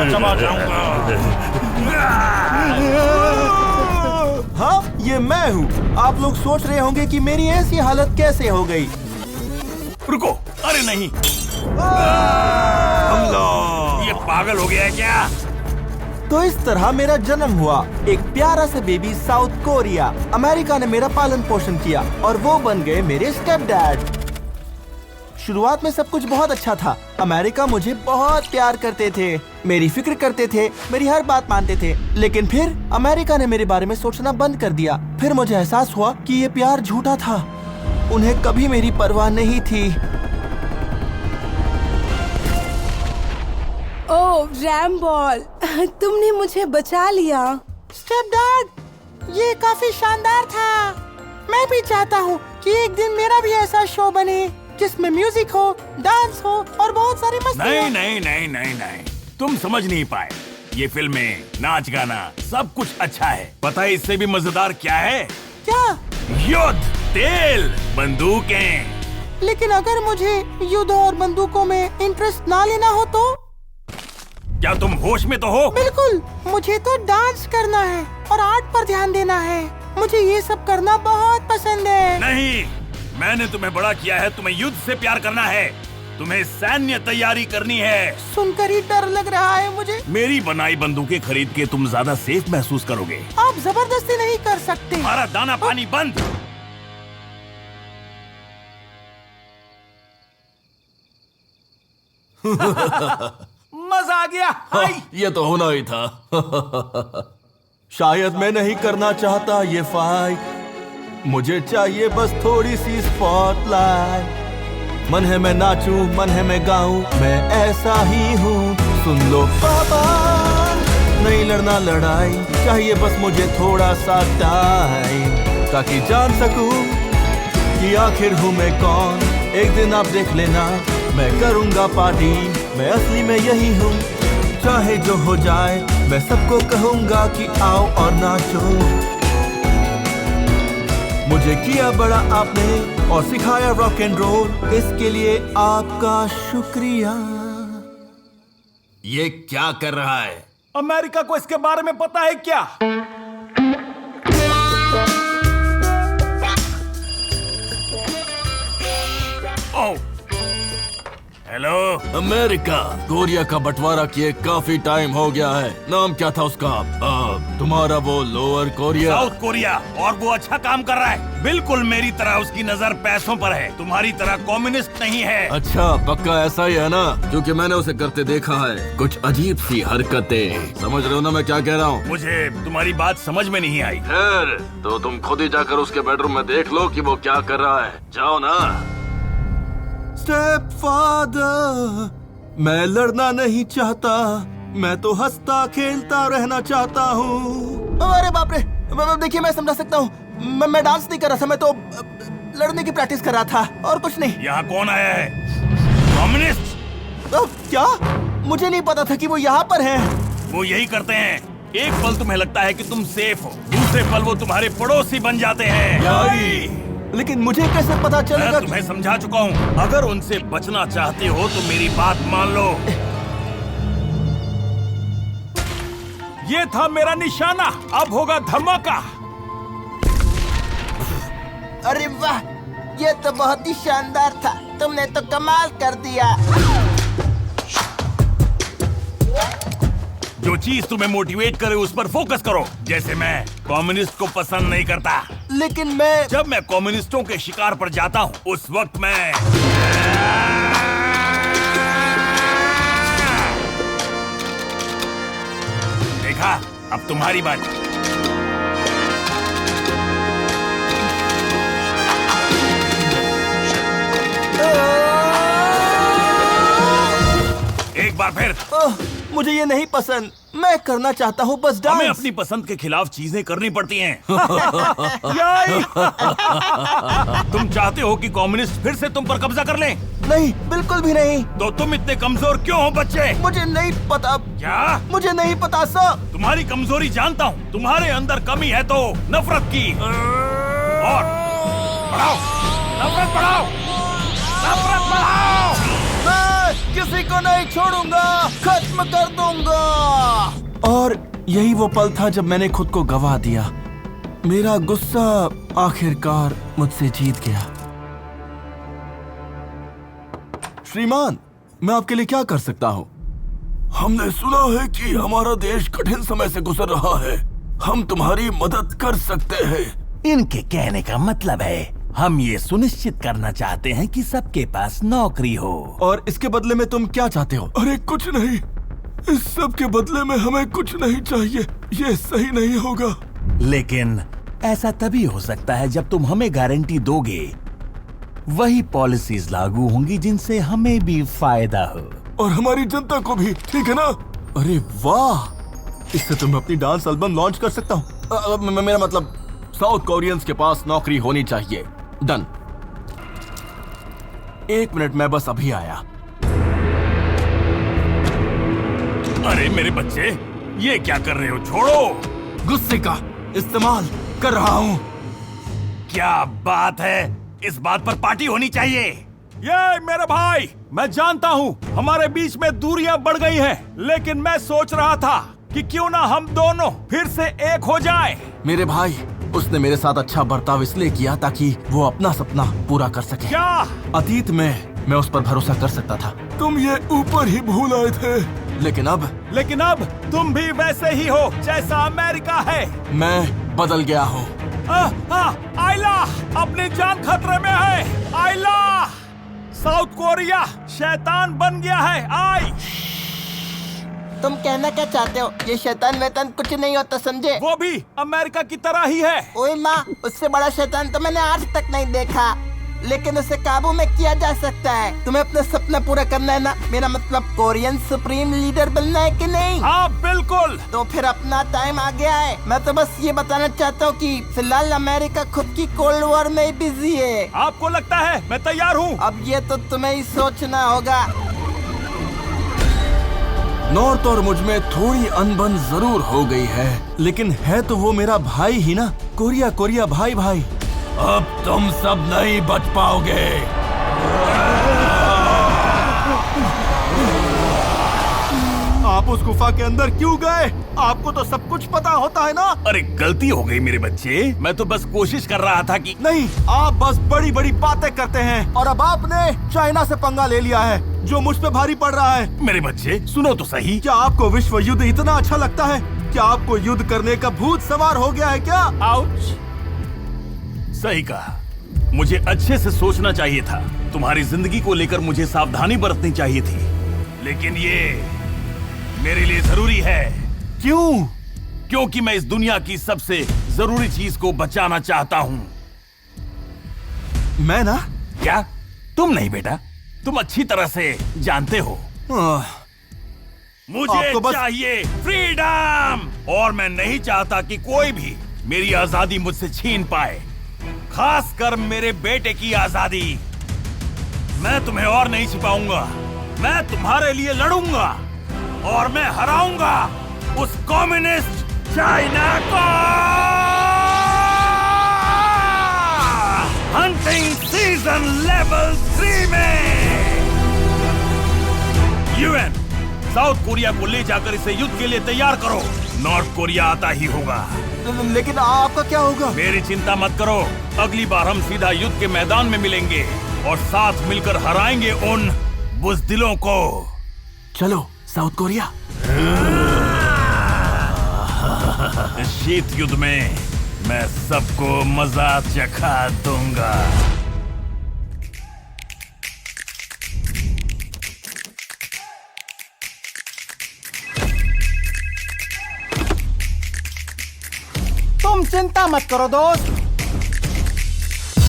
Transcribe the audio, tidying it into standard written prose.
चबा जाऊंगा। हाँ, ये मैं हूँ। आप लोग सोच रहे होंगे कि मेरी ऐसी हालत कैसे हो गई। रुको, अरे नहीं, ये पागल हो गया है क्या? तो इस तरह मेरा जन्म हुआ, एक प्यारा सा बेबी साउथ कोरिया। अमेरिका ने मेरा पालन पोषण किया और वो बन गए मेरे स्टेप डैड। शुरुआत में सब कुछ बहुत अच्छा था। अमेरिका मुझे बहुत प्यार करते थे, मेरी फिक्र करते थे, मेरी हर बात मानते थे। लेकिन फिर अमेरिका ने मेरे बारे में सोचना बंद कर दिया। फिर मुझे एहसास हुआ कि ये प्यार झूठा था। उन्हें कभी मेरी परवाह नहीं थी। ओह रैम बॉल, तुमने मुझे बचा लिया। स्टेप डैड, ये काफी शानदार था। मैं भी चाहता हूँ कि एक दिन मेरा भी ऐसा शो बने जिसमें म्यूजिक हो, डांस हो और बहुत सारी मस्ती हो। नहीं नहीं नहीं नहीं नहीं, तुम समझ नहीं पाए। ये फिल्में, नाच गाना सब कुछ अच्छा है। पता है इससे भी मजेदार क्या है? क्या? युद्ध, तेल, बंदूकें। लेकिन अगर मुझे युद्ध और बंदूकों में इंटरेस्ट ना लेना हो तो? क्या तुम होश में तो हो? बिल्कुल, मुझे तो डांस करना है और आर्ट पर ध्यान देना है। मुझे ये सब करना बहुत पसंद है। नहीं, मैंने तुम्हें बड़ा किया है। तुम्हें युद्ध से प्यार करना है, तुम्हें सैन्य तैयारी करनी है। सुनकर ही डर लग रहा है मुझे। मेरी बनाई बंदूकें खरीद के तुम ज्यादा सेफ महसूस करोगे। आप जबरदस्ती नहीं कर सकते। हमारा दाना पानी बंद। मजा आ गया। ये तो होना ही था। शायद मैं नहीं करना चाहता ये फाइट। मुझे चाहिए बस थोड़ी सी स्पॉटलाइट। मन है मैं नाचूं, मन है मैं गाऊं, मैं ऐसा ही हूँ। सुन लो पापा, नहीं लड़ना लड़ाई, चाहिए बस मुझे थोड़ा सा टाइम, ताकि जान सकूं कि आखिर हूँ मैं कौन। एक दिन आप देख लेना, मैं करूँगा पार्टी, मैं असली में यही हूँ। चाहे जो हो जाए, मैं सबको कहूँगा कि आओ और नाचो। मुझे किया बड़ा आपने और सिखाया रॉक एंड रोल, इसके लिए आपका शुक्रिया। ये क्या कर रहा है? अमेरिका को इसके बारे में पता है क्या? ओह, हेलो। अमेरिका, कोरिया का बंटवारा किए काफी टाइम हो गया है। नाम क्या था उसका? तुम्हारा वो लोअर कोरिया। साउथ कोरिया, और वो अच्छा काम कर रहा है। बिल्कुल मेरी तरह उसकी नजर पैसों पर है, तुम्हारी तरह कम्युनिस्ट नहीं है। अच्छा, पक्का ऐसा ही है ना? क्योंकि मैंने उसे करते देखा है कुछ अजीब सी हरकतें। समझ रहे हो ना मैं क्या कह रहा हूँ? मुझे तुम्हारी बात समझ में नहीं आई। खैर, तो तुम खुद ही जाकर उसके बेडरूम में देख लो कि वो क्या कर रहा है। जाओ ना। स्टेप फादर, मैं लड़ना नहीं चाहता, मैं तो हंसता खेलता रहना चाहता हूँ। अरे बाप रे, देखिए मैं समझा सकता हूँ। मैं डांस नहीं कर रहा था, मैं तो लड़ने की प्रैक्टिस कर रहा था और कुछ नहीं। यहाँ कौन आया है? कम्युनिस्ट? क्या? मुझे नहीं पता था कि वो यहाँ पर हैं। वो यही करते हैं। एक पल तुम्हें लगता है कि तुम सेफ हो, दूसरे पल वो तुम्हारे पड़ोसी बन जाते हैं। लेकिन मुझे कैसे पता चलेगा? मैं तुम्हें समझा चुका हूँ। अगर उनसे बचना चाहते हो तो मेरी बात मान लो। ये था मेरा निशाना, अब होगा धमाका। अरे वाह, ये तो बहुत ही शानदार था। तुमने तो कमाल कर दिया। जो चीज तुम्हें मोटिवेट करे उस पर फोकस करो। जैसे मैं कम्युनिस्ट को पसंद नहीं करता, लेकिन मैं जब मैं कम्युनिस्टों के शिकार पर जाता हूँ उस वक्त मैं देखा। अब तुम्हारी बारी। एक बार फिर। मुझे ये नहीं पसंद। मैं करना चाहता हूँ बस डांस। हमें अपनी पसंद के खिलाफ चीजें करनी पड़ती हैं। तुम चाहते हो कि कम्युनिस्ट फिर से तुम पर कब्जा कर लें? नहीं, बिल्कुल भी नहीं। तो तुम इतने कमजोर क्यों हो बच्चे? मुझे नहीं पता। क्या? मुझे नहीं पता सर। तुम्हारी कमजोरी जानता हूँ। तुम्हारे अंदर कमी है तो नफरत की। और बढ़ाओ, नफरत बढ़ाओ, नफरत बढ़ाओ। किसी को नहीं छोड़ूंगा, खत्म कर दूंगा। और यही वो पल था जब मैंने खुद को गवा दिया। मेरा गुस्सा आखिरकार मुझसे जीत गया। श्रीमान, मैं आपके लिए क्या कर सकता हूँ? हमने सुना है कि हमारा देश कठिन समय से गुजर रहा है। हम तुम्हारी मदद कर सकते हैं। इनके कहने का मतलब है हम ये सुनिश्चित करना चाहते हैं कि सबके पास नौकरी हो। और इसके बदले में तुम क्या चाहते हो? अरे कुछ नहीं, इस सब के बदले में हमें कुछ नहीं चाहिए। ये सही नहीं होगा। लेकिन ऐसा तभी हो सकता है जब तुम हमें गारंटी दोगे वही पॉलिसीज लागू होंगी जिनसे हमें भी फायदा हो और हमारी जनता को भी, ठीक है ना? अरे वाह, इससे तो मैं अपनी डांस एल्बम लॉन्च कर सकता हूँ। मेरा मतलब साउथ कोरियंस के पास नौकरी होनी चाहिए। डन। 1 मिनट, मैं बस अभी आया। अरे मेरे बच्चे, ये क्या कर रहे हो? छोड़ो। गुस्से का इस्तेमाल कर रहा हूँ। क्या बात है, इस बात पर पार्टी होनी चाहिए। ये मेरे भाई, मैं जानता हूँ हमारे बीच में दूरियां बढ़ गई हैं, लेकिन मैं सोच रहा था कि क्यों ना हम दोनों फिर से एक हो जाएं। मेरे भाई, उसने मेरे साथ अच्छा बर्ताव इसलिए किया ताकि वो अपना सपना पूरा कर सके। क्या? अतीत में मैं उस पर भरोसा कर सकता था, तुम ये ऊपर ही भूल आए थे। लेकिन अब तुम भी वैसे ही हो जैसा अमेरिका है। मैं बदल गया हूँ। आइला, अपनी जान खतरे में है। आइला, साउथ कोरिया शैतान बन गया है। आई, तुम कहना क्या चाहते हो? ये शैतान वैतान कुछ नहीं होता, समझे? वो भी अमेरिका की तरह ही है। ओए माँ, उससे बड़ा शैतान तो मैंने आज तक नहीं देखा, लेकिन उसे काबू में किया जा सकता है। तुम्हें अपना सपना पूरा करना है ना? मेरा मतलब कोरियन सुप्रीम लीडर बनना है कि नहीं? हाँ बिल्कुल। तो फिर अपना टाइम आ गया है। मैं तो बस ये बताना चाहता हूँ कि फिलहाल अमेरिका खुद की कोल्ड वॉर में ही बिजी है। आपको लगता है मैं तैयार हूँ? अब ये तो तुम्हें ही सोचना होगा। नॉर्थ और मुझ में थोड़ी अनबन जरूर हो गई है, लेकिन है तो वो मेरा भाई ही ना। कोरिया भाई भाई। अब तुम सब नहीं बच पाओगे। आप उस गुफा के अंदर क्यों गए? आपको तो सब कुछ पता होता है ना। अरे गलती हो गई मेरे बच्चे, मैं तो बस कोशिश कर रहा था कि नहीं, आप बस बड़ी बड़ी बातें करते हैं और अब आपने चाइना से पंगा ले लिया है जो मुझ पे भारी पड़ रहा है। मेरे बच्चे सुनो तो सही। क्या आपको विश्व युद्ध इतना अच्छा लगता है? क्या आपको युद्ध करने का भूत सवार हो गया है क्या? आउच। सही कहा, मुझे अच्छे से सोचना चाहिए था। तुम्हारी जिंदगी को लेकर मुझे सावधानी बरतनी चाहिए थी, लेकिन ये मेरे लिए जरूरी है। क्यों? क्योंकि मैं इस दुनिया की सबसे जरूरी चीज को बचाना चाहता हूँ। मैं ना? क्या? तुम नहीं बेटा, तुम अच्छी तरह से जानते हो। मुझे आपको बस चाहिए फ्रीडम, और मैं नहीं चाहता कि कोई भी मेरी आजादी मुझसे छीन पाए, खासकर मेरे बेटे की आजादी। मैं तुम्हें और नहीं छिपाऊंगा। मैं तुम्हारे लिए लड़ूंगा और मैं हराऊंगा उस कम्युनिस्ट चाइना को। हंटिंग सीजन लेवल 3 में यूएन साउथ कोरिया को ले जाकर इसे युद्ध के लिए तैयार करो। नॉर्थ कोरिया आता ही होगा। लेकिन आपका क्या होगा? मेरी चिंता मत करो, अगली बार हम सीधा युद्ध के मैदान में मिलेंगे और साथ मिलकर हराएंगे उन बुज़दिलों को। चलो साउथ कोरिया। इस शीत युद्ध में मैं सबको मजा चखा दूंगा। तुम चिंता मत करो दोस्त,